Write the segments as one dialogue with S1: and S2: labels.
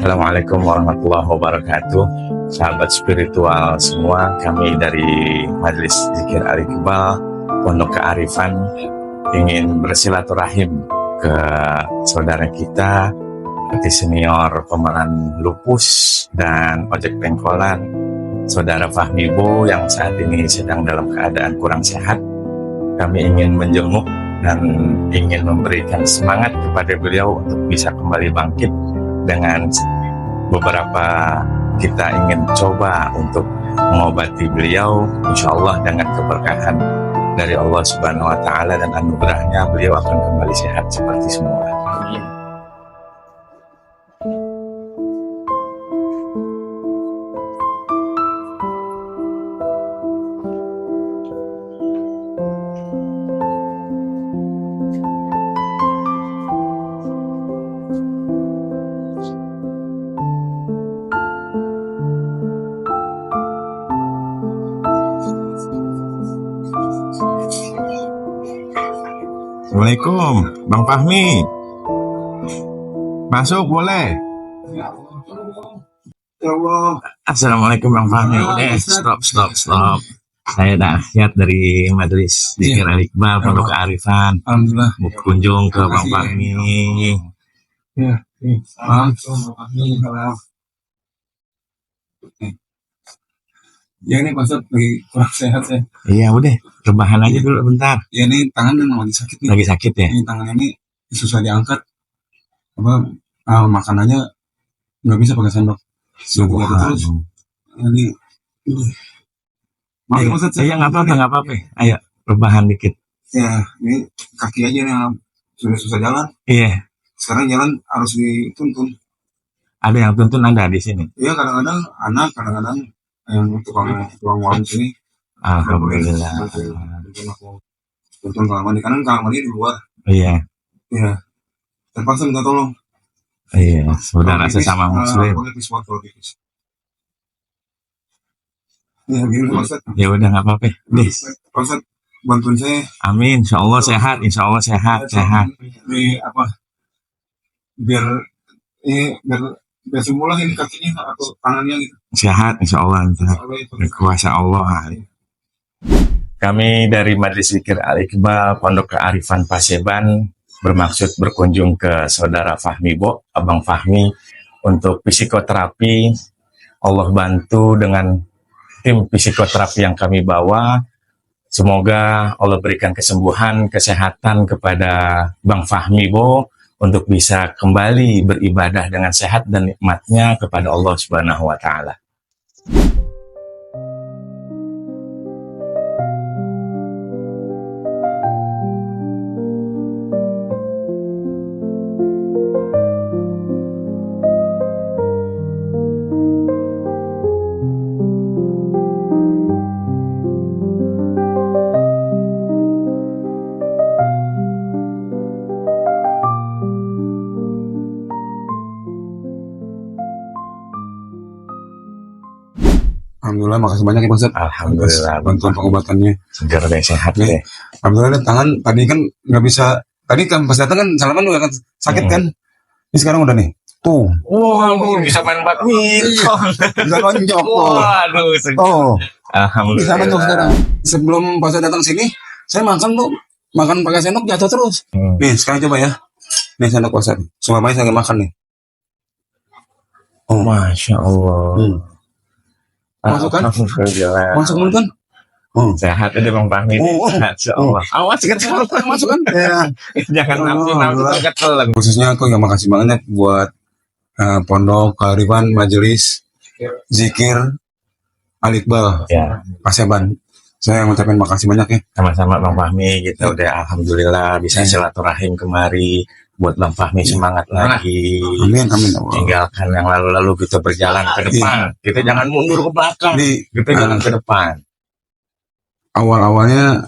S1: Assalamualaikum warahmatullahi wabarakatuh. Sahabat spiritual semua, kami dari Majelis Zikir Al-Iqbal Pondok Kearifan ingin bersilaturahim ke saudara kita seperti senior pemeran lupus dan ojek pengkolan, saudara Fahmi Bo yang saat ini sedang dalam keadaan kurang sehat. Kami ingin menjenguk dan ingin memberikan semangat kepada beliau untuk bisa kembali bangkit. Dengan beberapa kita ingin coba untuk mengobati beliau, insya Allah dengan keberkahan dari Allah Subhanahu Wa Taala dan anugerahnya beliau akan kembali sehat seperti semula. Amin. Assalamualaikum, Bang Fahmi. Masuk boleh? Assalamualaikum Bang Fahmi. Udah, stop. Saya Dahyat dari Majelis Zikir Al-Iqbal Pondok Kearifan.
S2: Alhamdulillah.
S1: Mau kunjung ke Bang Fahmi.
S2: Ya, ya ini Pak Ustadz lagi kurang sehat ya.
S1: Iya udah, rebahan aja dulu bentar.
S2: Ya ini tangan memang lagi sakit nih.
S1: Lagi sakit ya?
S2: Ini tangan ini susah diangkat. Makanannya nggak bisa pakai sendok. Terus ini. Maaf Pak Ustadz.
S1: Iya nggak apa-apa. Ayo rebahan dikit.
S2: Ya ini kaki aja yang sudah susah jalan.
S1: Iya.
S2: Sekarang jalan harus dituntun.
S1: Ada yang tuntun Anda di sini?
S2: Iya kadang-kadang anak, kadang-kadang yang tukang warung sini.
S1: Alhamdulillah.
S2: Tuntun kamar mandi, karena kamar mandi di luar.
S1: Iya.
S2: Terpaksa minta tolong.
S1: Iya, saudara sesama muslim.
S2: Ya gini Pak Ustadz.
S1: Ya udah nggak apa-apa. Nih,
S2: Pak Ustadz bantuin saya.
S1: amin. Insya Allah sehat. Sehat.
S2: Di apa? Biar semula ini kakinya atau tangannya gitu.
S1: Sehat, insya Allah. Berkuasa Allah. Kami dari Majelis Zikir Al-Iqbal Pondok Kearifan Paseban bermaksud berkunjung ke saudara Fahmi Bo, Abang Fahmi, untuk psikoterapi. Allah bantu dengan tim psikoterapi yang kami bawa. Semoga Allah berikan kesembuhan, kesehatan kepada Bang Fahmi Bo untuk bisa kembali beribadah dengan sehat dan nikmatnya kepada Allah Subhanahu wa Ta'ala.
S2: Alhamdulillah, makasih banyak ya Pak Ustadz.
S1: Alhamdulillah,
S2: bantuan pengobatannya.
S1: Segar dan sehat deh.
S2: Alhamdulillah, tangan tadi kan nggak bisa. Tadi kan pas datang kan salaman juga kan sakit kan. Ini sekarang udah nih. Tuh.
S1: Wah, bisa main badminton.
S2: Bisa lonjok.
S1: Waduh, alhamdulillah.
S2: Bisa lonjok sekarang. Sebelum pas saya datang sini, saya makan pakai sendok jatuh terus. Nih, sekarang coba ya. Nih sendok Pak Ustadz. Semua bayi saya makan nih.
S1: Oh, Masya Allah.
S2: Masuk kan? Masuk mulut kan?
S1: Sehat aja Bang Fahmi. Masya Allah. Awas kan
S2: Masuk kan? Ya.
S1: Jangan nafsu ketelan.
S2: Khususnya aku yang makasih banget buat Pondok Kearifan Majelis Zikir Al-Iqbal Paseban. Saya mengucapkan makasih banyak ya.
S1: Sama-sama Bang Fahmi. Kita udah alhamdulillah bisa silaturahim kemari. Buat Bang Fahmi semangat lagi.
S2: Amin.
S1: Tinggalkan yang lalu-lalu, kita berjalan ke depan. Kita jangan mundur ke belakang. Kita jalan ke depan.
S2: Awalnya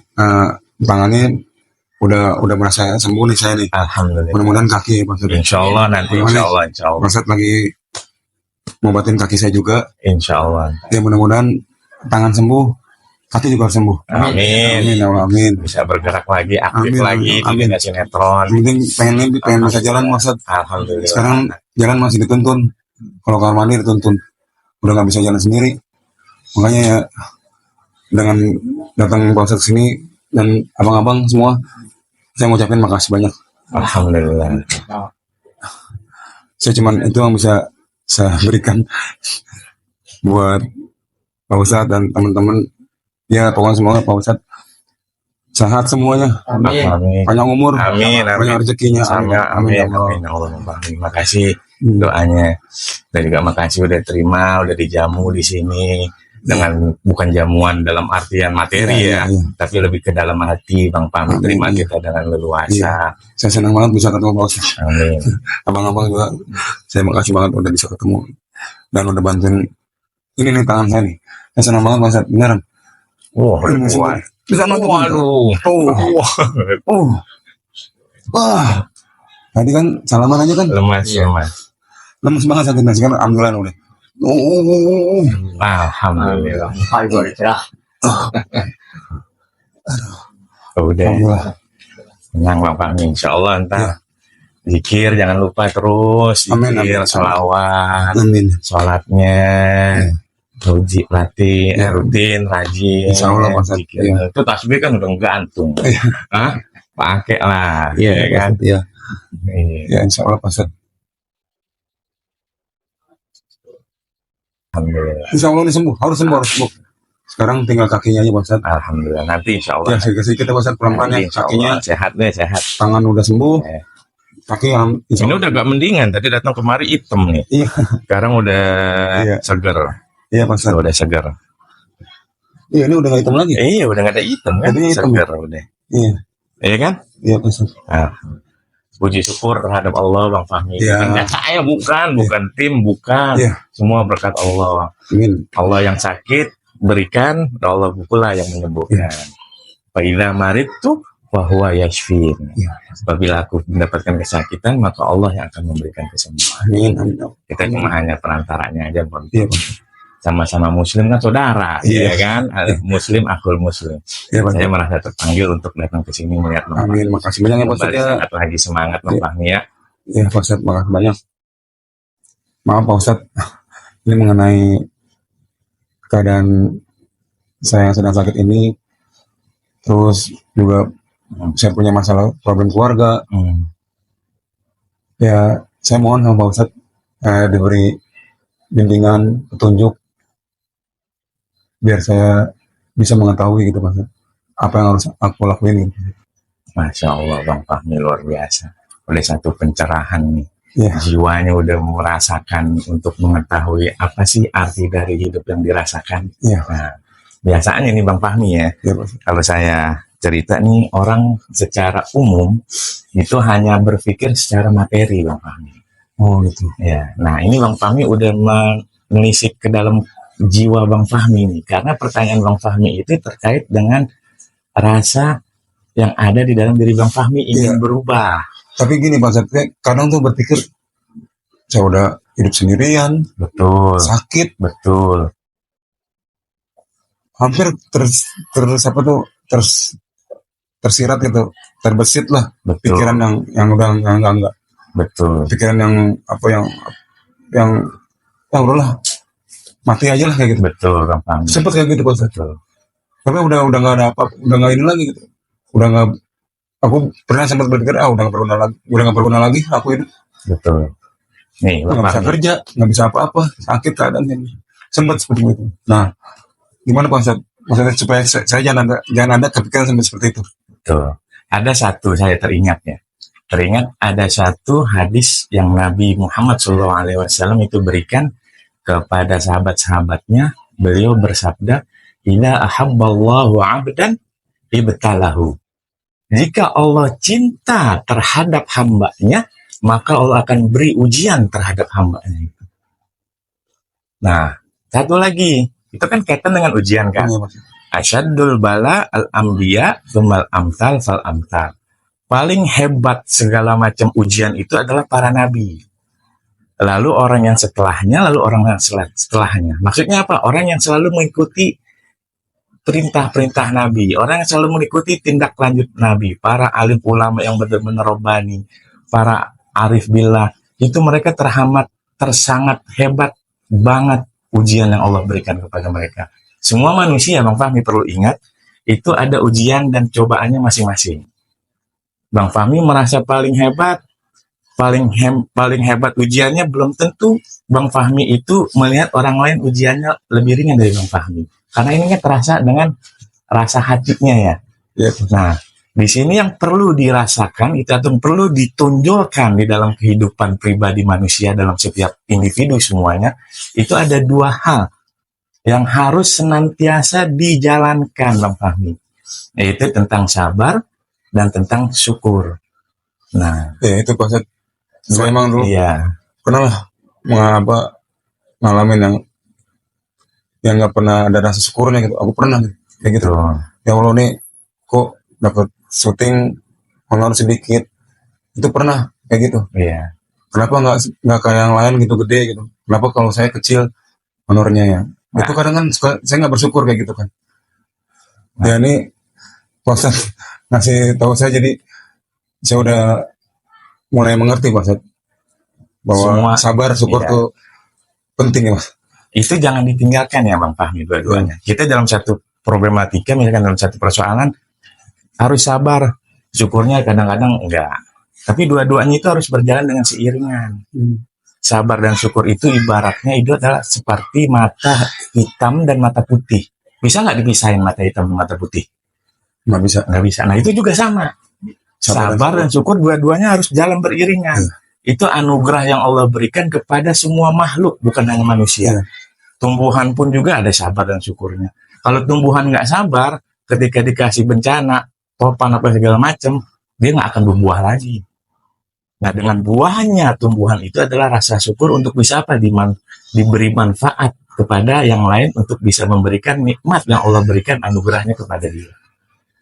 S2: tangannya udah merasa sembuh nih saya nih.
S1: Alhamdulillah.
S2: Mudah-mudahan kaki Pak Ustadz.
S1: Insya Allah nanti. Insya Allah.
S2: Pak Ustadz lagi ngobatin kaki saya juga.
S1: Insya Allah.
S2: Ya mudah-mudahan tangan sembuh. Kaki juga harus sembuh.
S1: Amin. Bisa bergerak lagi, aktif lagi, tidak sinetron.
S2: Pengen masa jalan maksud.
S1: Alhamdulillah.
S2: Sekarang jalan masih dituntun. Kalau kamar mandi dituntun, udah nggak bisa jalan sendiri. Makanya ya dengan datang Pak Ustadz sini dan abang-abang semua, saya ngucapin makasih banyak.
S1: Alhamdulillah.
S2: Saya cuman itu yang bisa saya berikan buat Pak Ustadz dan teman-teman. Ya pokoknya semoga Pak Ustadz sehat semuanya,
S1: Amin.
S2: panjang umur,
S1: Amin.
S2: banyak rezekinya.
S1: Amin. Allah. Terima kasih doanya. Dan juga makasih udah terima, udah dijamu di sini dengan bukan jamuan dalam artian materi
S2: Iya.
S1: tapi lebih ke dalam hati Bang Fahmi.
S2: Amin,
S1: Terima
S2: iya.
S1: kita dengan leluasa.
S2: Iya. Saya senang banget bisa ketemu Pak Ustadz.
S1: Amin.
S2: Abang-abang juga, saya makasih banget udah bisa ketemu dan udah bantuin. Ini nih tangan saya nih. Saya senang banget Pak Ustadz, beneran. Bisa nonton.
S1: Waduh.
S2: Wah. Tadi kan salaman aja kan.
S1: Lemas.
S2: Lemes banget sakitnya sekarang alhamdulillah udah.
S1: Alhamdulillah. Udah.
S2: Alhamdulillah.
S1: Senang Bang Fahmi. Insya Allah ntar zikir jangan lupa terus.
S2: Amin,
S1: Zikir,
S2: amin.
S1: sholawat,
S2: Amin.
S1: sholatnya. Rutin, rajin.
S2: Insya Allah, Pak Ustadz.
S1: Zikir.
S2: Iya.
S1: Itu tasbih kan udah gantung.
S2: Iya.
S1: Hah? Pakai lah.
S2: Iya
S1: kan?
S2: Iya.
S1: Iya.
S2: Ya insya Allah Pak Ustadz.
S1: Alhamdulillah.
S2: Insya Allah ini sembuh, harus sembuh. Sekarang tinggal kakinya aja Pak Ustadz.
S1: Alhamdulillah. Nanti insya Allah.
S2: Ya sedikit-sedikit ya Pak Ustadz, pelan-pelan ya.
S1: Insya Allah.
S2: Kakinya,
S1: Sehat deh, sehat.
S2: tangan udah sembuh.
S1: Eh.
S2: Kaki insya
S1: Ini
S2: Allah.
S1: udah gak mendingan. Tadi datang kemari hitam nih.
S2: Iya.
S1: Sekarang udah
S2: Iya.
S1: seger.
S2: Iya Pak Ustadz.
S1: Udah seger.
S2: Iya ini udah nggak hitam lagi.
S1: Iya, udah gak ada hitam kan?
S2: Tadinya hitam.
S1: Seger udah.
S2: Iya.
S1: Iya kan?
S2: Iya Pak Ustadz.
S1: Nah, puji syukur terhadap Allah Bang Fahmi.
S2: Iya.
S1: Enggak saya bukan tim, bukan.
S2: Iya.
S1: Semua berkat Allah.
S2: Amin.
S1: Allah yang sakit berikan, Allah pula yang menyembuhkan. Fa'idza maridtu wa huwa yashfin.
S2: Iya.
S1: Apabila aku mendapatkan kesakitan, maka Allah yang akan memberikan kesembuhan.
S2: Amin. Amin.
S1: Kita cuma hanya perantaranya aja, Bang.
S2: Iya Pak.
S1: Sama-sama muslim kan saudara,
S2: Iya.
S1: ya kan? Muslim akul muslim.
S2: Iya Pak.
S1: Saya merasa terpanggil untuk datang ke sini melihat Bang
S2: Amin.
S1: Fahmi.
S2: Makasih banyak ya Pak Ustadz
S1: Kembali
S2: ya.
S1: sangat lagi semangat Bang
S2: Iya.
S1: Fahmi ya.
S2: Iya Pak Ustadz, makasih banyak. Maaf Pak Ustadz, ini mengenai keadaan saya yang sedang sakit ini, terus juga saya punya masalah problem keluarga. Ya, saya mohon sama Pak Ustadz diberi bimbingan, petunjuk, biar saya bisa mengetahui gitu Pak Ustadz, apa yang harus aku lakuin gitu.
S1: Masya Allah Bang Fahmi luar biasa. Oleh satu pencerahan nih.
S2: Iya.
S1: Jiwanya udah merasakan untuk mengetahui apa sih arti dari hidup yang dirasakan.
S2: Iya.
S1: Nah, biasanya nih Bang Fahmi ya,
S2: Iya Pak Ustadz.
S1: kalau saya cerita nih, orang secara umum itu hanya berpikir secara materi Bang Fahmi.
S2: Oh gitu.
S1: Ya, nah ini Bang Fahmi udah menelisik ke dalam jiwa Bang Fahmi nih, karena pertanyaan Bang Fahmi itu terkait dengan rasa yang ada di dalam diri Bang Fahmi ingin
S2: Iya.
S1: berubah.
S2: Tapi gini Pak Ustadz, kayak kadang tuh berpikir, saya udah hidup sendirian,
S1: Betul,
S2: sakit,
S1: betul,
S2: hampir tersirat gitu, terbesit lah
S1: betul,
S2: pikiran yang udah enggak,
S1: betul,
S2: pikiran yang ya udahlah, mati aja lah kayak gitu.
S1: betul Bang Fahmi.
S2: Sempet kayak gitu Pak Ustadz.
S1: Betul,
S2: Tapi udah nggak ada apa, udah nggak ini lagi gitu. Udah nggak, aku pernah sempat berpikir, udah nggak berguna lagi, aku hidup
S1: betul. Nih Bang
S2: nggak bisa
S1: Fahmi,
S2: kerja, nggak bisa apa-apa, sakit keadaannya. Sempat seperti itu. Nah, gimana Pak Ustadz? Maksudnya supaya saya jangan ada kepikiran sampai seperti itu.
S1: betul. Ada satu saya teringat ada satu hadis yang Nabi Muhammad SAW itu berikan kepada sahabat-sahabatnya. Beliau bersabda, "Ila ahabballahu 'abdan ibtalahu." Jika Allah cinta terhadap hambanya, maka Allah akan beri ujian terhadap hambanya itu. Nah, satu lagi, itu kan kaitan dengan ujian kan?
S2: Iya, Pak.
S1: Asyaddul bala al-anbiya tsummal amsal fal amsal. Paling hebat segala macam ujian itu adalah para nabi. Lalu orang yang setelahnya, lalu orang yang setelahnya. Maksudnya apa? Orang yang selalu mengikuti perintah-perintah Nabi, orang yang selalu mengikuti tindak lanjut Nabi, para alim ulama yang benar-benar robbani, para arif billah, itu mereka terhambat tersangat hebat banget ujian yang Allah berikan kepada mereka. Semua manusia, Bang Fahmi perlu ingat, itu ada ujian dan cobaannya masing-masing. Bang Fahmi merasa paling hebat, paling hebat ujiannya, belum tentu Bang Fahmi itu melihat orang lain ujiannya lebih ringan dari Bang Fahmi. Karena ini kan terasa dengan rasa hatinya ya.
S2: Ya,
S1: Nah, di sini yang perlu dirasakan itu atau perlu ditonjolkan di dalam kehidupan pribadi manusia dalam setiap individu semuanya, itu ada dua hal yang harus senantiasa dijalankan, Bang Fahmi, yaitu tentang sabar dan tentang syukur. Nah,
S2: ya itu Pak Ustadz. Saya emang dulu
S1: iya,
S2: pernah lah ngalamin yang nggak pernah ada rasa syukurnya gitu. Aku pernah gitu, kayak gitu.
S1: betul.
S2: Ya Allah nih, kok dapat syuting honor sedikit. Itu pernah kayak gitu.
S1: Iya,
S2: Kenapa nggak kayak yang lain gitu gede gitu? Kenapa kalau saya kecil honornya ya?
S1: Nah.
S2: Itu kadang kan saya nggak bersyukur kayak gitu kan. Ya ini Pak Ustadz ngasih tahu saya, jadi saya udah mulai mengerti Pak Ustadz bahwa sabar syukur
S1: iya.
S2: tuh penting ya Mas.
S1: Itu jangan ditinggalkan ya Bang Fahmi dua-duanya. Kita dalam satu problematika, misalkan dalam satu persoalan, harus sabar. Syukurnya kadang-kadang enggak. Tapi dua-duanya itu harus berjalan dengan seiringan. Sabar dan syukur itu ibaratnya itu adalah seperti mata hitam dan mata putih. Bisa nggak dipisahin mata hitam dan mata putih?
S2: Nggak bisa.
S1: Nggak bisa. Nah itu juga sama. Sabar dan syukur dua-duanya harus jalan beriringan. Itu anugerah yang Allah berikan kepada semua makhluk, bukan hanya manusia. Tumbuhan pun juga ada sabar dan syukurnya. Kalau tumbuhan nggak sabar, ketika dikasih bencana, topan apa segala macam, dia nggak akan berbuah lagi. Nah, dengan buahnya tumbuhan itu adalah rasa syukur untuk bisa apa? Diberi manfaat kepada yang lain untuk bisa memberikan nikmat yang Allah berikan anugerahnya kepada dia.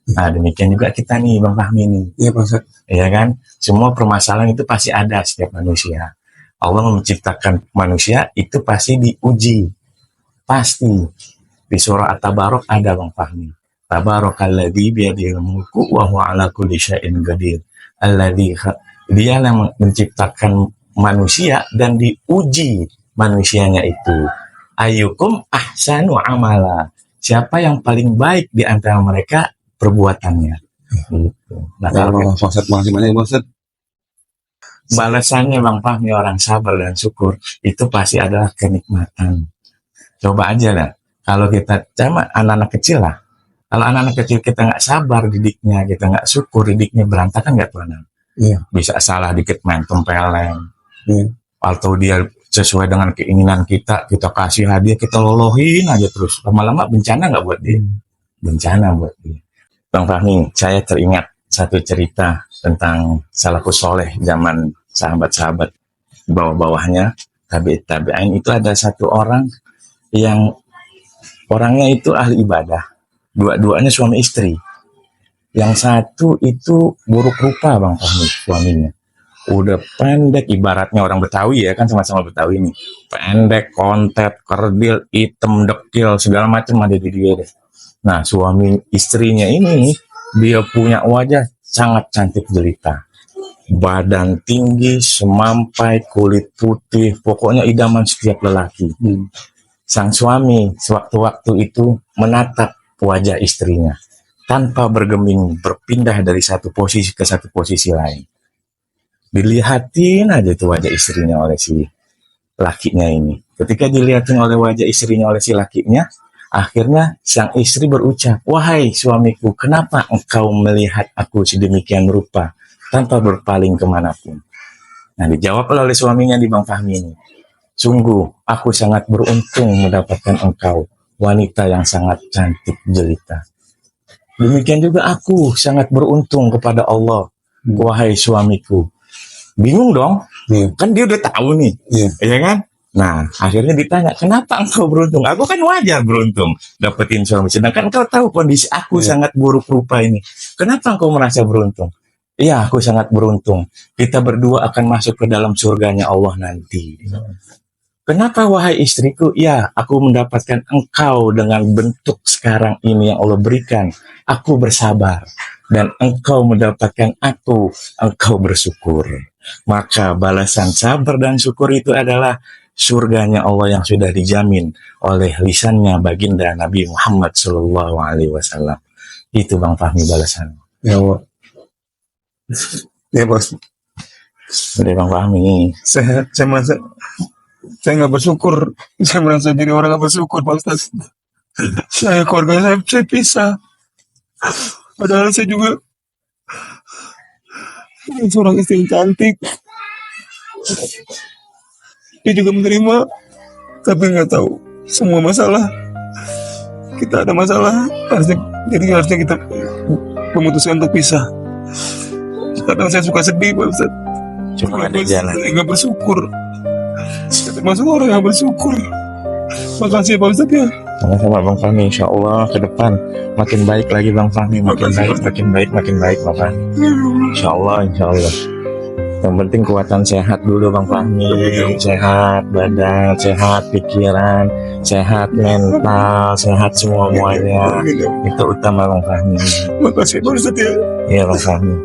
S1: Nah, demikian juga kita nih, Bang Fahmi nih.
S2: Iya Pak Ustadz.
S1: Ya kan? Semua permasalahan itu pasti ada setiap manusia. Allah menciptakan manusia itu pasti diuji. Pasti. Di surah At-Tabarok ada Bang Fahmi. Tabarakalladzi biyadihil mulku wa huwa ala kulli syai'in qadir. Dia yang menciptakan manusia dan diuji manusianya itu. Ayyukum ahsanu amala. Siapa yang paling baik di antara mereka perbuatannya. Gitu. Nah, kalau
S2: Pak Ustadz, makasih banyak Pak Ustadz.
S1: balasannya Bang Fahmi orang sabar dan syukur itu pasti adalah kenikmatan. Coba aja lah. Kalau kita sama anak-anak kecil lah. Kalau anak-anak kecil kita nggak sabar didiknya, kita nggak syukur didiknya, berantakan nggak tuh anak?
S2: Iya.
S1: Bisa salah dikit main tempeleng.
S2: Iya.
S1: Atau dia sesuai dengan keinginan kita kasih hadiah, kita lolohin aja terus. Lama-lama bencana nggak buat dia? Bencana buat dia. Bang Fahmi, saya teringat satu cerita tentang salafus soleh zaman sahabat-sahabat bawah-bawahnya tabi'in itu ada satu orang yang orangnya itu ahli ibadah, dua-duanya suami istri. Yang satu itu buruk rupa Bang Fahmi, suaminya udah pendek, ibaratnya orang Betawi ya kan, sama-sama Betawi nih, pendek, kontet, kerdil, hitam, dekil, segala macam ada di dia deh. Nah, suami istrinya ini dia punya wajah sangat cantik jelita, badan tinggi, semampai, kulit putih, pokoknya idaman setiap lelaki. Sang suami sewaktu-waktu itu menatap wajah istrinya tanpa bergeming, berpindah dari satu posisi ke satu posisi lain. Dilihatin aja tuh wajah istrinya oleh si lakinya ini. Ketika dilihatin oleh wajah istrinya oleh si lakinya, akhirnya sang istri berucap, "Wahai suamiku, kenapa engkau melihat aku sedemikian rupa tanpa berpaling kemanapun?" Nah, dijawab oleh suaminya di Bang Fahmi ini, "Sungguh, aku sangat beruntung mendapatkan engkau, wanita yang sangat cantik jelita. Demikian juga aku sangat beruntung kepada Allah, wahai suamiku." Bingung dong, kan dia udah tahu nih, ya kan? Nah, akhirnya ditanya, "Kenapa engkau beruntung?" "Aku kan wajar beruntung dapetin suami, sedangkan engkau tahu kondisi aku sangat buruk rupa ini. Kenapa engkau merasa beruntung?" "Iya, aku sangat beruntung. Kita berdua akan masuk ke dalam surganya Allah nanti." "Kenapa wahai istriku?" "Ya, aku mendapatkan engkau dengan bentuk sekarang ini yang Allah berikan. Aku bersabar. Dan engkau mendapatkan aku, engkau bersyukur." maka balasan sabar dan syukur itu adalah surganya Allah yang sudah dijamin oleh lisannya baginda Nabi Muhammad Sallallahu Alaihi Wasallam. Itu Bang Fahmi balasan.
S2: Ya, Pak. Ya, Bos.
S1: Udah Bang Fahmi.
S2: Saya merasa saya nggak bersyukur. Saya merasa jadi orang nggak bersyukur, Pak Ustaz. Keluarga saya pisah. Padahal saya juga seorang istri yang cantik. Dia juga menerima, tapi nggak tahu semua masalah. Kita ada masalah, harusnya kita memutuskan untuk pisah. Kadang saya suka sedih, Pak Ustaz.
S1: Cuma ada jalan.
S2: Saya nggak bersyukur. Saya termasuk orang yang bersyukur. Makasih Pak Ustaz ya.
S1: Sama-sama Bang Fahmi, insya Allah ke depan makin baik lagi Bang Fahmi, makin baik Bang Fahmi. Insya Allah. Yang penting kuatan sehat dulu Bang Fahmi, sehat badan, sehat pikiran, sehat mental, sehat semuanya. Itu utama Bang Fahmi.
S2: Makasih Pak Ustaz ya.
S1: Iya Bang Fahmi.